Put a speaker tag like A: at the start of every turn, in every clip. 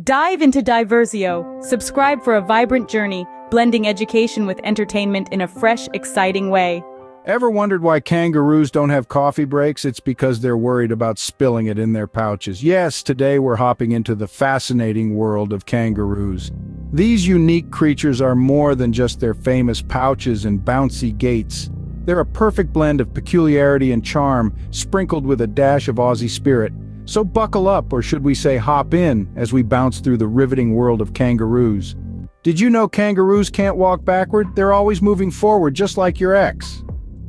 A: Dive into Diversio. Subscribe for a vibrant journey, blending education with entertainment in a fresh, exciting way.
B: Ever wondered why kangaroos don't have coffee breaks? It's because they're worried about spilling it in their pouches. Yes, today we're hopping into the fascinating world of kangaroos. These unique creatures are more than just their famous pouches and bouncy gaits. They're a perfect blend of peculiarity and charm, sprinkled with a dash of Aussie spirit. So buckle up, or should we say hop in, as we bounce through the riveting world of kangaroos. Did you know kangaroos can't walk backward? They're always moving forward, just like your ex.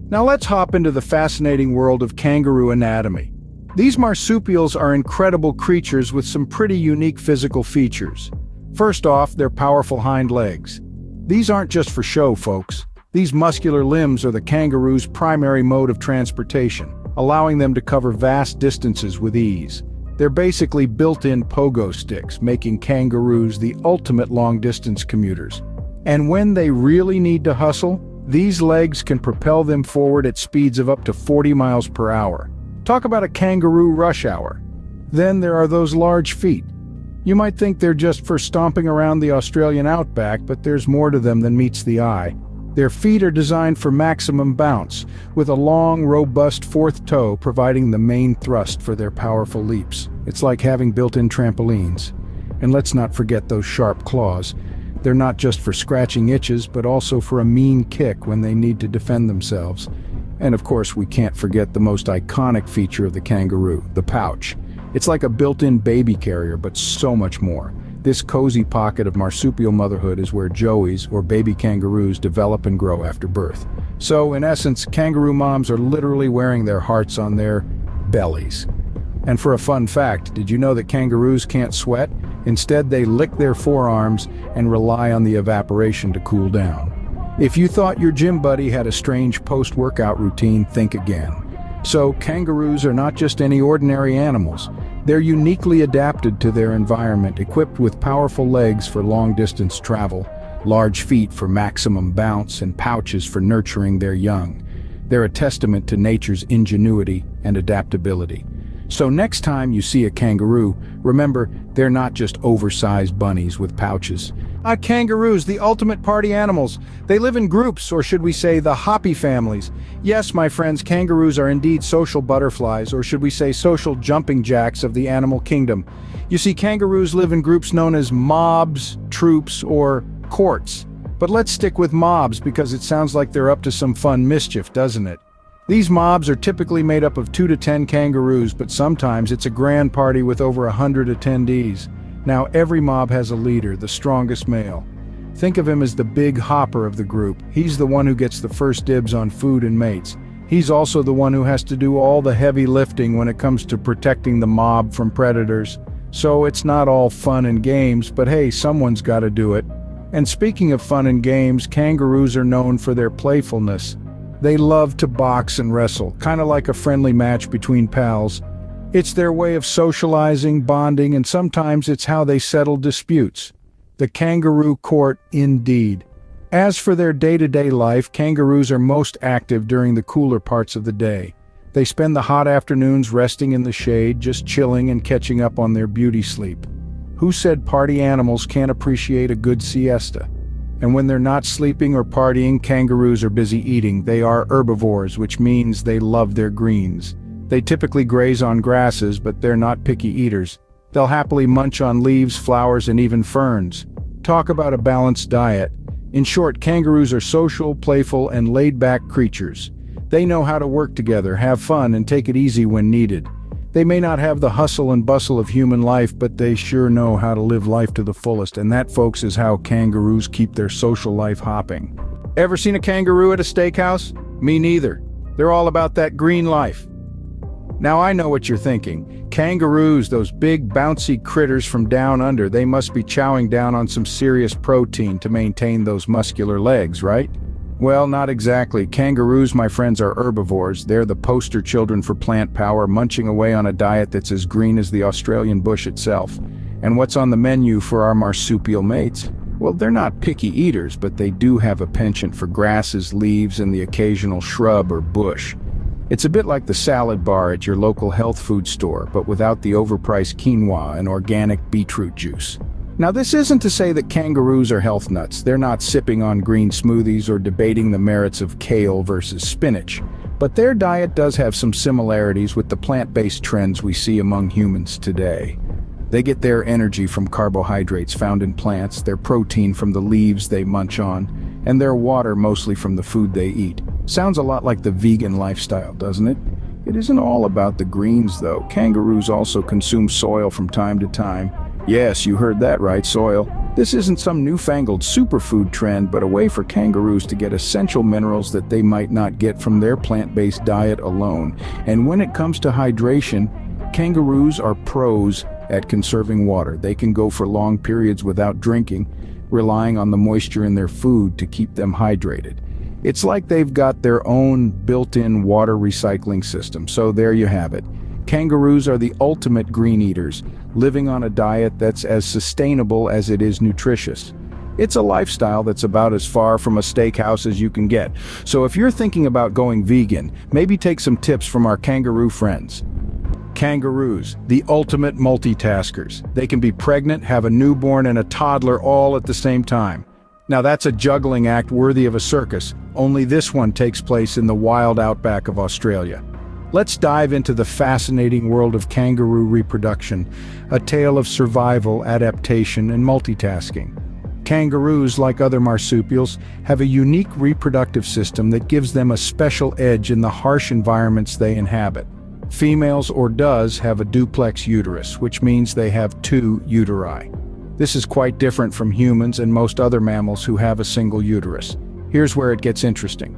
B: Now let's hop into the fascinating world of kangaroo anatomy. These marsupials are incredible creatures with some pretty unique physical features. First off, their powerful hind legs. These aren't just for show, folks. These muscular limbs are the kangaroo's primary mode of transportation, allowing them to cover vast distances with ease. They're basically built-in pogo sticks, making kangaroos the ultimate long-distance commuters. And when they really need to hustle, these legs can propel them forward at speeds of up to 40 miles per hour. Talk about a kangaroo rush hour. Then there are those large feet. You might think they're just for stomping around the Australian outback, but there's more to them than meets the eye. Their feet are designed for maximum bounce, with a long, robust fourth toe providing the main thrust for their powerful leaps. It's like having built-in trampolines. And let's not forget those sharp claws. They're not just for scratching itches, but also for a mean kick when they need to defend themselves. And of course, we can't forget the most iconic feature of the kangaroo, the pouch. It's like a built-in baby carrier, but so much more. This cozy pocket of marsupial motherhood is where joeys, or baby kangaroos, develop and grow after birth. So, in essence, kangaroo moms are literally wearing their hearts on their bellies. And for a fun fact, did you know that kangaroos can't sweat? Instead, they lick their forearms and rely on the evaporation to cool down. If you thought your gym buddy had a strange post-workout routine, think again. So, kangaroos are not just any ordinary animals. They're uniquely adapted to their environment, equipped with powerful legs for long-distance travel, large feet for maximum bounce, and pouches for nurturing their young. They're a testament to nature's ingenuity and adaptability. So next time you see a kangaroo, remember, they're not just oversized bunnies with pouches. Kangaroos, the ultimate party animals. They live in groups, or should we say the hoppy families. Yes, my friends, kangaroos are indeed social butterflies, or should we say social jumping jacks of the animal kingdom. You see, kangaroos live in groups known as mobs, troops, or courts. But let's stick with mobs because it sounds like they're up to some fun mischief, doesn't it? These mobs are typically made up of 2 to 10 kangaroos, but sometimes it's a grand party with over 100 attendees. Now, every mob has a leader, the strongest male. Think of him as the big hopper of the group. He's the one who gets the first dibs on food and mates. He's also the one who has to do all the heavy lifting when it comes to protecting the mob from predators. So it's not all fun and games, but hey, someone's got to do it. And speaking of fun and games, kangaroos are known for their playfulness. They love to box and wrestle, kind of like a friendly match between pals. It's their way of socializing, bonding, and sometimes it's how they settle disputes. The kangaroo court, indeed. As for their day-to-day life, kangaroos are most active during the cooler parts of the day. They spend the hot afternoons resting in the shade, just chilling and catching up on their beauty sleep. Who said party animals can't appreciate a good siesta? And when they're not sleeping or partying, kangaroos are busy eating. They are herbivores, which means they love their greens. They typically graze on grasses, but they're not picky eaters. They'll happily munch on leaves, flowers, and even ferns. Talk about a balanced diet. In short, kangaroos are social, playful, and laid-back creatures. They know how to work together, have fun, and take it easy when needed. They may not have the hustle and bustle of human life, but they sure know how to live life to the fullest, and that, folks, is how kangaroos keep their social life hopping. Ever seen a kangaroo at a steakhouse? Me neither. They're all about that green life. Now I know what you're thinking. Kangaroos, those big bouncy critters from down under, they must be chowing down on some serious protein to maintain those muscular legs, right? Well, not exactly. Kangaroos, my friends, are herbivores. They're the poster children for plant power, munching away on a diet that's as green as the Australian bush itself. And what's on the menu for our marsupial mates? Well, they're not picky eaters, but they do have a penchant for grasses, leaves, and the occasional shrub or bush. It's a bit like the salad bar at your local health food store, but without the overpriced quinoa and organic beetroot juice. Now, this isn't to say that kangaroos are health nuts. They're not sipping on green smoothies or debating the merits of kale versus spinach. But their diet does have some similarities with the plant-based trends we see among humans today. They get their energy from carbohydrates found in plants, their protein from the leaves they munch on, and their water mostly from the food they eat. Sounds a lot like the vegan lifestyle, doesn't it? It isn't all about the greens, though. Kangaroos also consume soil from time to time. Yes, you heard that right, soil. This isn't some newfangled superfood trend, but a way for kangaroos to get essential minerals that they might not get from their plant-based diet alone. And when it comes to hydration, kangaroos are pros at conserving water. They can go for long periods without drinking, relying on the moisture in their food to keep them hydrated. It's like they've got their own built-in water recycling system. So there you have it. Kangaroos are the ultimate green eaters, living on a diet that's as sustainable as it is nutritious. It's a lifestyle that's about as far from a steakhouse as you can get. So if you're thinking about going vegan, maybe take some tips from our kangaroo friends. Kangaroos, the ultimate multitaskers. They can be pregnant, have a newborn, and a toddler all at the same time. Now that's a juggling act worthy of a circus, only this one takes place in the wild outback of Australia. Let's dive into the fascinating world of kangaroo reproduction, a tale of survival, adaptation, and multitasking. Kangaroos, like other marsupials, have a unique reproductive system that gives them a special edge in the harsh environments they inhabit. Females, or does, have a duplex uterus, which means they have two uteri. This is quite different from humans and most other mammals who have a single uterus. Here's where it gets interesting.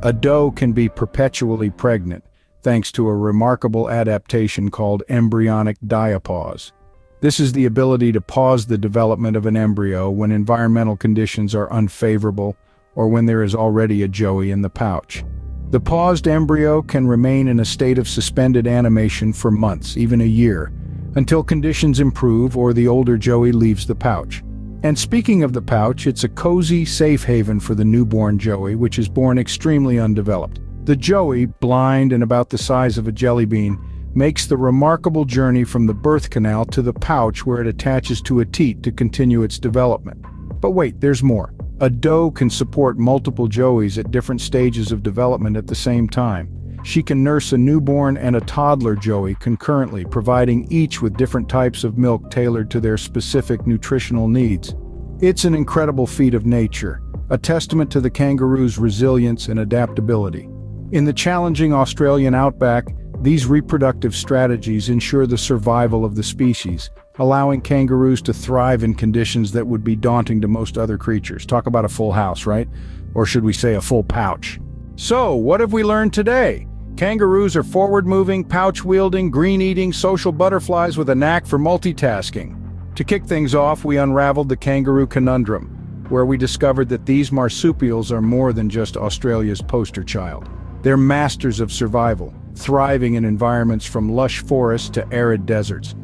B: A doe can be perpetually pregnant, thanks to a remarkable adaptation called embryonic diapause. This is the ability to pause the development of an embryo when environmental conditions are unfavorable or when there is already a joey in the pouch. The paused embryo can remain in a state of suspended animation for months, even a year, until conditions improve or the older joey leaves the pouch. And speaking of the pouch, it's a cozy, safe haven for the newborn joey, which is born extremely undeveloped. The joey, blind and about the size of a jelly bean, makes the remarkable journey from the birth canal to the pouch where it attaches to a teat to continue its development. But wait, there's more. A doe can support multiple joeys at different stages of development at the same time. She can nurse a newborn and a toddler joey concurrently, providing each with different types of milk tailored to their specific nutritional needs. It's an incredible feat of nature, a testament to the kangaroo's resilience and adaptability. In the challenging Australian outback, these reproductive strategies ensure the survival of the species, allowing kangaroos to thrive in conditions that would be daunting to most other creatures. Talk about a full house, right? Or should we say a full pouch? So, what have we learned today? Kangaroos are forward-moving, pouch-wielding, green-eating, social butterflies with a knack for multitasking. To kick things off, we unraveled the kangaroo conundrum, where we discovered that these marsupials are more than just Australia's poster child. They're masters of survival, thriving in environments from lush forests to arid deserts.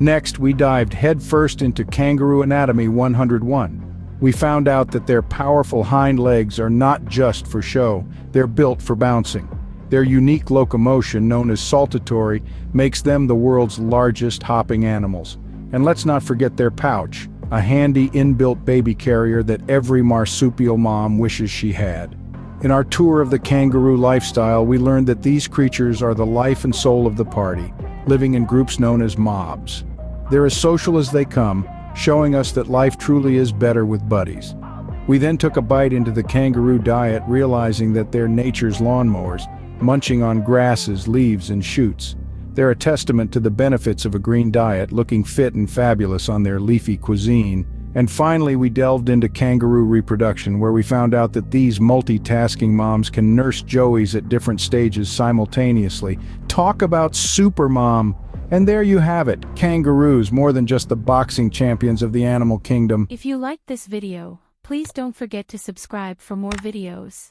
B: Next, we dived headfirst into Kangaroo Anatomy 101. We found out that their powerful hind legs are not just for show, they're built for bouncing. Their unique locomotion, known as saltatory, makes them the world's largest hopping animals. And let's not forget their pouch, a handy inbuilt baby carrier that every marsupial mom wishes she had. In our tour of the kangaroo lifestyle, we learned that these creatures are the life and soul of the party, living in groups known as mobs. They're as social as they come, showing us that life truly is better with buddies. We then took a bite into the kangaroo diet, realizing that they're nature's lawnmowers, munching on grasses, leaves, and shoots. They're a testament to the benefits of a green diet, looking fit and fabulous on their leafy cuisine. And finally, we delved into kangaroo reproduction, where we found out that these multitasking moms can nurse joeys at different stages simultaneously. Talk about super mom! And there you have it, kangaroos, more than just the boxing champions of the animal kingdom.
C: If you liked this video, please don't forget to subscribe for more videos.